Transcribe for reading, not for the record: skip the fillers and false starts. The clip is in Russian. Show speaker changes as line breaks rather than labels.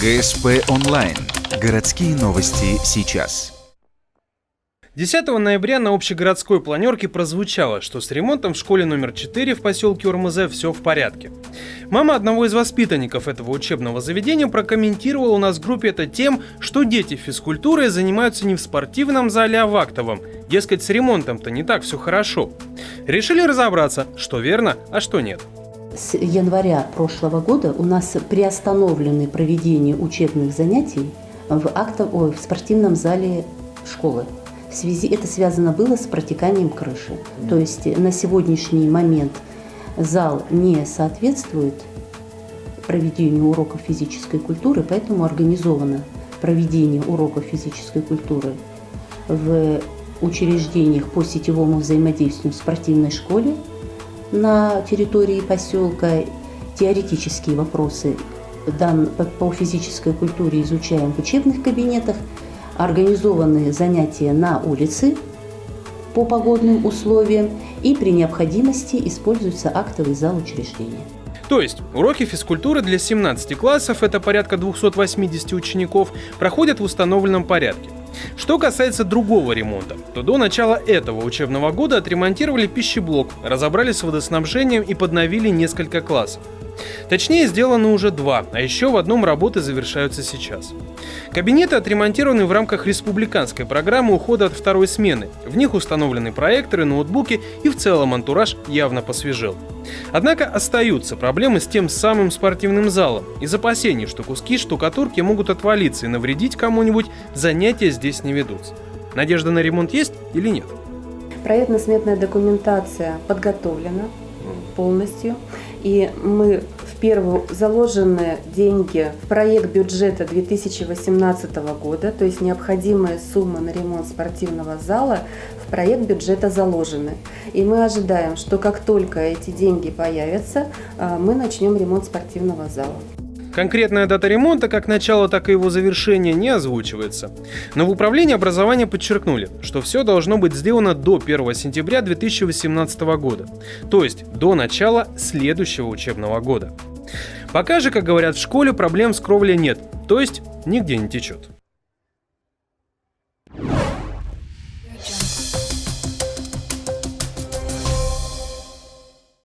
ГСП онлайн. Городские новости сейчас.
10 ноября на общегородской планерке прозвучало, что с ремонтом в школе номер 4 в поселке Урмызе все в порядке. Мама одного из воспитанников этого учебного заведения прокомментировала у нас в группе это тем, что дети физкультурой занимаются не в спортивном зале, а в актовом. Дескать, с ремонтом-то не так все хорошо. Решили разобраться, что верно, а что нет.
С января прошлого года у нас приостановлены проведение учебных занятий в спортивном зале школы. Это связано было с протеканием крыши. То есть на сегодняшний момент зал не соответствует проведению уроков физической культуры, поэтому организовано проведение уроков физической культуры в учреждениях по сетевому взаимодействию в спортивной школе на территории поселка. Теоретические вопросы по физической культуре изучаем в учебных кабинетах. Организованы занятия на улице по погодным условиям, и при необходимости используется актовый зал учреждения.
То есть уроки физкультуры для 17 классов, это порядка 280 учеников, проходят в установленном порядке. Что касается другого ремонта, то до начала этого учебного года отремонтировали пищеблок, разобрали с водоснабжением и подновили несколько классов. Точнее, сделано уже 2, а еще в одном работы завершаются сейчас. Кабинеты отремонтированы в рамках республиканской программы ухода от второй смены. В них установлены проекторы, ноутбуки и в целом антураж явно посвежел. Однако остаются проблемы с тем самым спортивным залом. Из опасений, что куски штукатурки могут отвалиться и навредить кому-нибудь, занятия здесь не ведутся. Надежда на ремонт есть или нет?
Проектно-сметная документация подготовлена полностью. И мы заложены деньги в проект бюджета 2018 года, то есть необходимые суммы на ремонт спортивного зала в проект бюджета заложены. И мы ожидаем, что как только эти деньги появятся, мы начнем ремонт спортивного зала.
Конкретная дата ремонта, как начало, так и его завершения, не озвучивается. Но в управлении образования подчеркнули, что все должно быть сделано до 1 сентября 2018 года, то есть до начала следующего учебного года. Пока же, как говорят в школе, проблем с кровлей нет, то есть нигде не течет.